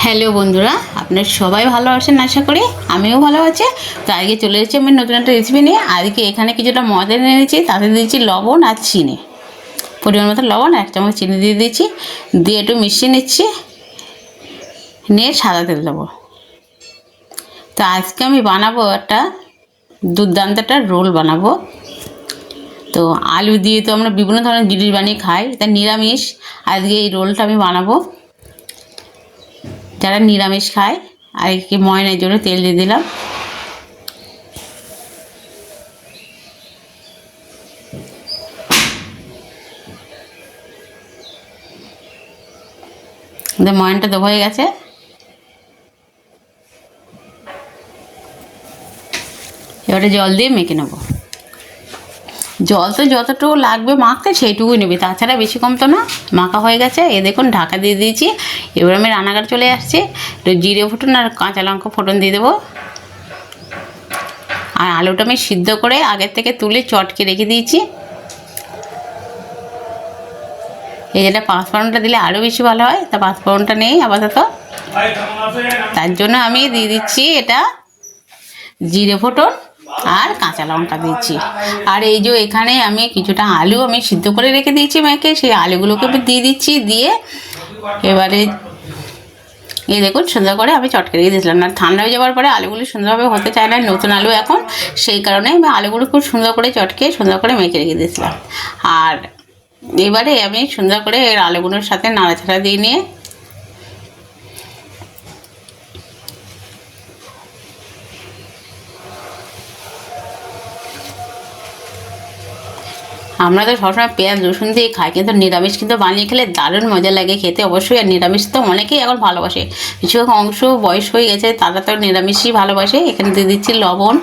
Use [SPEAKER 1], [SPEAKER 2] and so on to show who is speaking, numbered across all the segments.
[SPEAKER 1] Hello বন্ধুরা, আপনারা সবাই ভালো আছেন আশা করি। আমিও ভালো আছি। তো আজকে চলে এসেছি আমি নতুন একটা রেসিপি নিয়ে। আজকে এখানে কিছুটা ময়দা নিয়ে নিয়েছি, তাতে দিয়েছি লবণ আর চিনি, পরিমাণ মতো লবণ, 1 চামচ চিনি দিয়ে দিয়েছি, দিয়ে একটু মিশিয়ে নিচ্ছি, নিয়ে সাদা তেল দেবো। তো আজকে আমি বানাবো একটা দুর্দান্ত একটা রোল বানাবো। তো আলু দিয়ে তো আমরা বিভিন্ন ধরনের জিনিস বানিয়ে খাই, তা নিরামিষ আজকে এই রোলটা আমি বানাবো। যারা নিরামিষ খায়, আর কি ময়নের জন্য তেল দিয়ে দিলাম। ময়নটা দেবো হয়ে গেছে। এবারে জল দিয়ে মেখে নেব। জল তো যতটুকু লাগবে মাখতে সেইটুকুই নেবে, তাছাড়া বেশি কম তো না। মাখা হয়ে গেছে, এ দেখুন ঢাকা দিয়ে দিয়েছি। এবার আমি রান্নাঘর চলে আসছি, একটু জিরে ফোটন আর কাঁচা লঙ্কা ফোটন দিয়ে দেবো। আর আলুটা আমি সিদ্ধ করে আগের থেকে তুলে চটকে রেখে দিয়েছি। এই যেটা পাঁচফোড়নটা দিলে আরও বেশি ভালো হয়, তা পাঁচফোড়নটা নেই আপাতত, তার জন্য আমি দিয়ে দিচ্ছি এটা জিরে ফোটন আর কাঁচা লঙ্কা দিচ্ছি। আর এই যে এখানে আমি কিছুটা আলু আমি সিদ্ধ করে রেখে দিয়েছি মেখে, সেই আলুগুলোকে দিয়ে দিচ্ছি। দিয়ে এবারে এই দেখুন সুন্দর করে আমি চটকে রেখে দিয়েছিলাম। না, ঠান্ডা হয়ে যাওয়ার পরে আলুগুলো সুন্দরভাবে হতে চায় না, নতুন আলু এখন, সেই কারণে আমি আলুগুলো খুব সুন্দর করে চটকে সুন্দর করে মেখে রেখে দিয়েছিলাম। আর এবারে আমি সুন্দর করে এর আলুগুলোর সাথে নাড়াচাড়া দিয়ে নিয়ে আমরা তো সবসময় পেঁয়াজ রসুন দিয়ে খাই, কিন্তু নিরামিষ কিন্তু বানিয়ে খেলে দারুণ মজা লাগে খেতে অবশ্যই। আর নিরামিষ তো অনেকেই এখন ভালোবাসে, কিছু অংশ বয়স হয়ে গেছে, তারা তো নিরামিষই ভালোবাসে। এখানে দিয়ে দিচ্ছি লবণ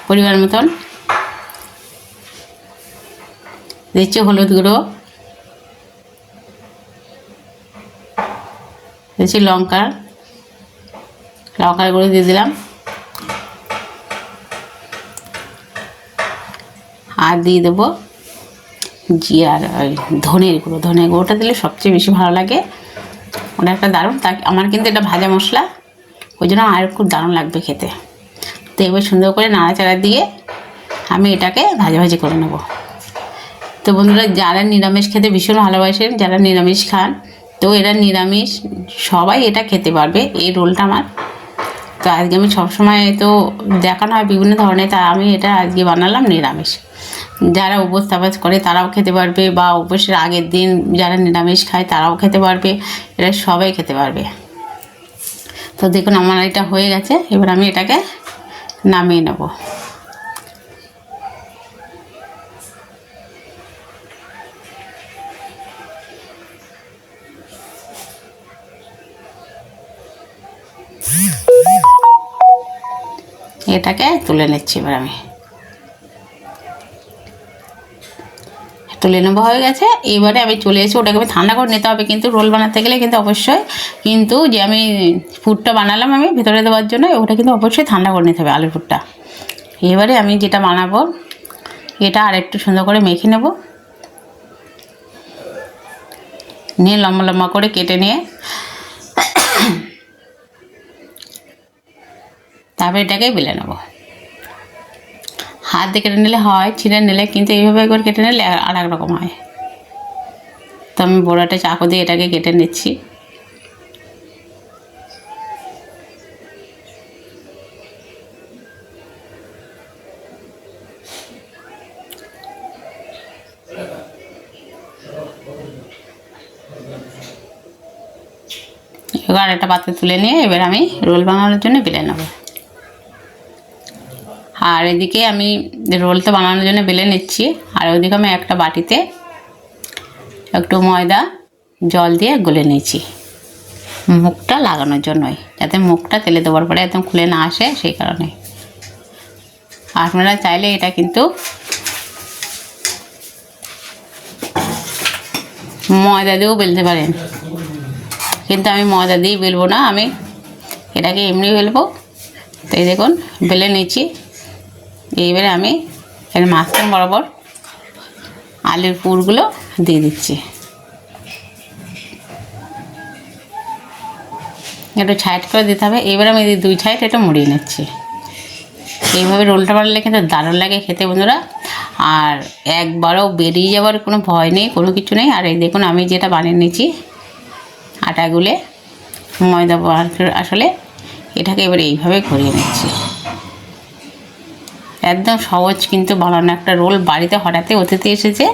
[SPEAKER 1] পরিমাণ মতন, দিচ্ছি হলুদ গুঁড়ো, দিচ্ছি লঙ্কার গুঁড়ো দিয়ে দিলাম, আর দিয়ে দেবো জিরার ওই ধনের গুঁড়োটা দিলে সবচেয়ে বেশি ভালো লাগে, ওটা একটা দারুণ। তা আমার কিন্তু এটা ভাজা মশলা, ওই জন্য আর খুব দারুণ লাগবে খেতে। তো এবার সুন্দর করে নাড়াচাড়া দিয়ে আমি এটাকে ভাজাভাজি করে নেব। তো বন্ধুরা, যারা নিরামিষ খেতে ভীষণ ভালোবাসেন, যারা নিরামিষ খান, তো এরা নিরামিষ সবাই এটা খেতে পারবে এই রোলটা আমার। তো আজকে আমি সবসময় তো দেখানো হয় বিভিন্ন ধরনের, তা আমি এটা আজকে বানালাম নিরামিষ। যারা উপোস তাপাস করে তারাও খেতে পারবে, বা উপোসের আগের দিন যারা নিরামিষ খায় তারাও খেতে পারবে, এরা সবাই খেতে পারবে। তো দেখুন আমার এটা হয়ে গেছে, এবার আমি এটাকে নামিয়ে নেব। এটাকে তুলে নিচ্ছি, এবার আমি তুলে নেবো হয়ে গেছে। এবারে আমি চলে এসে ওটাকে আমি ঠান্ডা করে নিতে হবে, কিন্তু রোল বানাতে গেলে কিন্তু অবশ্যই, কিন্তু যে আমি পুরটা বানালাম আমি ভেতরে দেওয়ার জন্য, ওটা কিন্তু অবশ্যই ঠান্ডা করে নিতে হবে আলুর পুরটা। এবারে আমি যেটা বানাবো এটা আর একটু সুন্দর করে মেখে নেব, নিয়ে লম্বা লম্বা করে কেটে নিয়ে তারপরে এটাকে বেলে নেব। হাত দিয়ে কেটে নিলে হয়, ছিঁড়ে নিলে, কিন্তু এইভাবে একবার কেটে নিলে আর এক রকম হয়। তো আমি বড় একটা চাকু দিয়ে এটাকে কেটে নিচ্ছি। এবার একটা পাত্রে তুলে নিয়ে এবার আমি রোল বানানোর জন্য বেলে নেব। আর এদিকে আমি রোলটা বানানোর জন্য বেলে নিচ্ছি, আর ওইদিকে আমি একটা বাটিতে একটু ময়দা জল দিয়ে গুলে নিয়েছি, মুখটা লাগানোর জন্যই, যাতে মুখটা তেলে দেওয়ার পরে একদম খুলে না আসে, সেই কারণে। আপনারা চাইলে এটা কিন্তু ময়দা দিয়েও বেলতে পারেন, কিন্তু আমি ময়দা দিয়ে বেলবো না, আমি এটাকে এমনি বেলবো। তো এই দেখুন বেলে নিয়েছি। এইবারে আমি এর মাঝখান বরাবর আলুর পুরগুলো দিয়ে দিচ্ছি। একটু সাইড করে দিতে হবে। এবার আমি এই 2 সাইড এটা মুড়িয়ে নিচ্ছি। এইভাবে রোলটা বানালে কিন্তু দারুণ লাগে খেতে বন্ধুরা, আর একবারও বেরিয়ে যাওয়ার কোনো ভয় নেই, কোনো কিছু নেই। আর এই দেখুন আমি যেটা বানিয়ে নিয়েছি আটা গুলে ময়দা আসলে এটাকে এবার এইভাবে ঘুরিয়ে নিচ্ছি। একদম সহজ কিন্তু বানানো একটা রোল। বাড়িতে হঠাৎই অতিথি এসেছে,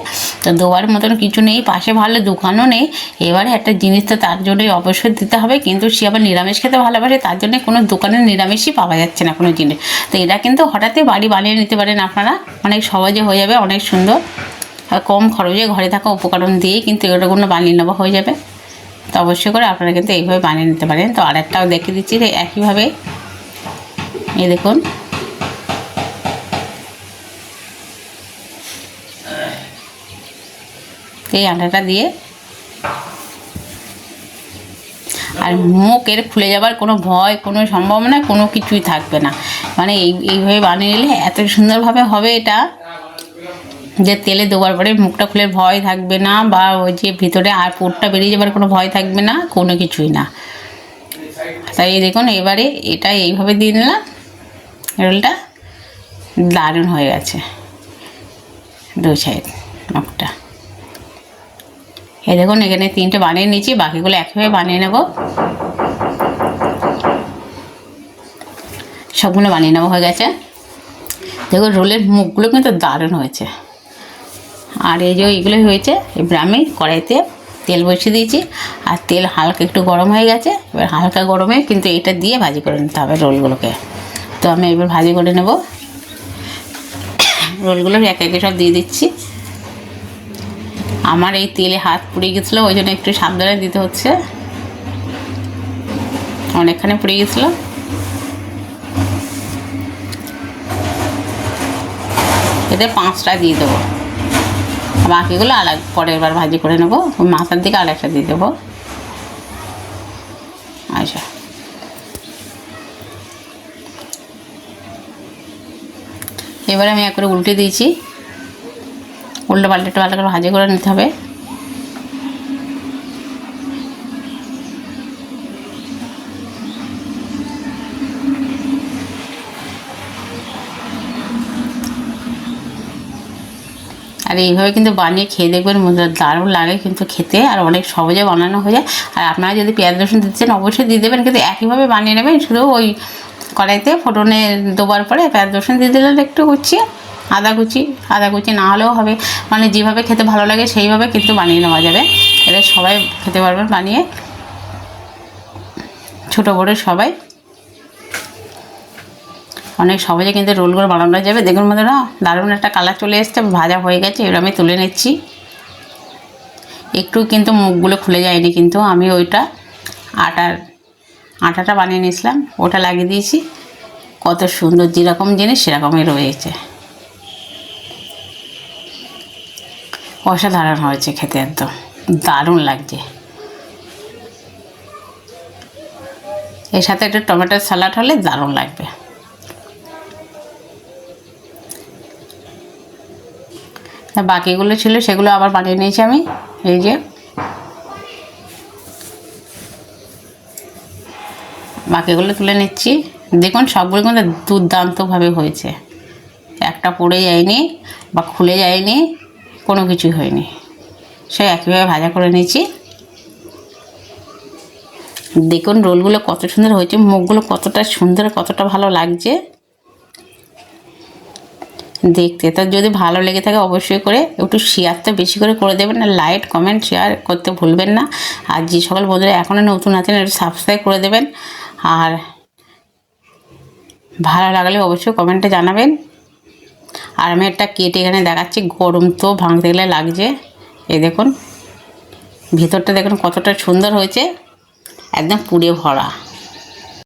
[SPEAKER 1] তো দেওয়ার মতন কিছু নেই, পাশে ভালো দোকানও নেই। এবারে একটা জিনিস তো তার জন্যই অবশ্যই দিতে হবে, কিন্তু সে আবার নিরামিষ খেতে ভালোবাসে, তার জন্য কোনো দোকানে নিরামিষই পাওয়া যাচ্ছে না কোনো জিনিস। তো এটা কিন্তু হঠাৎই বাড়ি বানিয়ে নিতে পারেন আপনারা, অনেক সহজে হয়ে যাবে, অনেক সুন্দর, আর কম খরচে ঘরে থাকা উপকরণ দিয়েই কিন্তু এগুলো বানিয়ে নেওয়া হয়ে যাবে। তো অবশ্যই করে আপনারা কিন্তু এইভাবে বানিয়ে নিতে পারেন। তো আরেকটাও দেখিয়ে দিচ্ছি যে একইভাবে এই দেখুন এই আটাটা দিয়ে, আর মুখ এর খুলে যাবার কোনো ভয়, কোনো সম্ভাবনা, কোনো কিছুই থাকবে না। মানে এইভাবে বানিয়ে নিলে এত সুন্দরভাবে হবে এটা, যে তেলে দেওয়ার পরে মুখটা খুলে ভয় থাকবে না, বা ওই যে ভিতরে আর পুরটা বেরিয়ে যাবার কোনো ভয় থাকবে না, কোনো কিছুই না। তাই দেখুন এবারে এটা এইভাবে দিয়ে নিলাম, রোলটা দারুণ হয়ে গেছে 2 সাইড মুখটা। এই দেখুন এখানে 3টে বানিয়ে নিয়েছি, বাকিগুলো একইভাবে বানিয়ে নেব। সবগুলো বানিয়ে নেওয়া হয়ে গেছে। দেখুন রোলের মুখগুলো কিন্তু দারুণ হয়েছে। আর এই যে এইগুলো হয়েছে, এবার আমি কড়াইতে তেল বসিয়ে দিয়েছি, আর তেল হালকা একটু গরম হয়ে গেছে। এবার হালকা গরমে কিন্তু এটা দিয়ে ভাজি করে নিতে হবে রোলগুলোকে। তো আমি এবার ভাজি করে নেব। রোলগুলো একে একে সব দিয়ে দিচ্ছি। আমার এই তেলে হাত পুড়ে গেছিলো, ওই জন্য একটু সাবধানে দিতে হচ্ছে, অনেকখানি পুড়ে গেছিলো। এতে 5টা দিয়ে দেবো, বাকিগুলো আলাদা পরের বার ভাজি করে নেবো। মাথার দিকে আরেকটা দিয়ে দেবো। আচ্ছা এবারে আমি এক করে উল্টে দিয়েছি, উল্টো পাল্টে একটু ভালো করে ভাজি করে নিতে হবে। আর এইভাবে কিন্তু বানিয়ে খেয়ে দেখবেন দারুণ লাগে কিন্তু খেতে, আর অনেক সহজে বানানো হয়ে যায়। আর আপনারা যদি পেঁয়াজ রসুন দিচ্ছেন অবশ্যই দিয়ে দেবেন, কিন্তু একইভাবে বানিয়ে নেবেন। শুধু ওই কড়াইতে ফোড়নে দেওয়ার পরে পেঁয়াজ রসুন দিয়ে দিলেন একটু কুচিয়ে, আদা কুচি না হলেও হবে, মানে যেভাবে খেতে ভালো লাগে সেইভাবে কিন্তু বানিয়ে নেওয়া যাবে। এটা সবাই খেতে পারবেন বানিয়ে, ছোটো বড় সবাই অনেক সহজে কিন্তু রোলগুলো বানানো যাবে। দেখুন বন্ধুরা দারুণ একটা কালার চলে এসছে, ভাজা হয়ে গেছে। এবার আমি তুলে নিচ্ছি। একটু কিন্তু মুখগুলো খুলে যায়নি, কিন্তু আমি ওইটা আটাটা বানিয়ে নিয়েছিলাম, ওটা লাগিয়ে দিয়েছি। কত সুন্দর, যেরকম জিনিস সেরকমই রয়েছে, অসাধারণ হয়েছে খেতে, একদম দারুণ লাগছে। এর সাথে একটু টমেটোর স্যালাড হলে দারুণ লাগবে। বাকিগুলো ছিল সেগুলো আবার বানিয়ে নিয়েছি আমি। এই যে বাকিগুলো তুলে নিচ্ছি। দেখুন সবগুলো কিন্তু দুর্দান্তভাবে হয়েছে, একটা পড়ে যায়নি বা খুলে যায়নি, কোনো কিছুই হয়নি। সে একইভাবে ভাজা করে নিয়েছি। দেখুন রোলগুলো কত সুন্দর হয়েছে, মুখগুলো কতটা সুন্দর, কতটা ভালো লাগছে দেখতে। তো যদি ভালো লেগে থাকে অবশ্যই করে একটু শেয়ার তো বেশি করে দেবেন, আর লাইক কমেন্ট শেয়ার করতে ভুলবেন না। আর যে সকল বন্ধুরা এখনও নতুন আছেন একটু সাবস্ক্রাইব করে দেবেন, আর ভালো লাগলে অবশ্যই কমেন্টে জানাবেন। আর আমি একটা কেটে এখানে দেখাচ্ছি, গরম তো ভাঙতে গেলে লাগছে। এই দেখুন ভিতরটা দেখুন কতটা সুন্দর হয়েছে, একদম পুড়ে ভরা।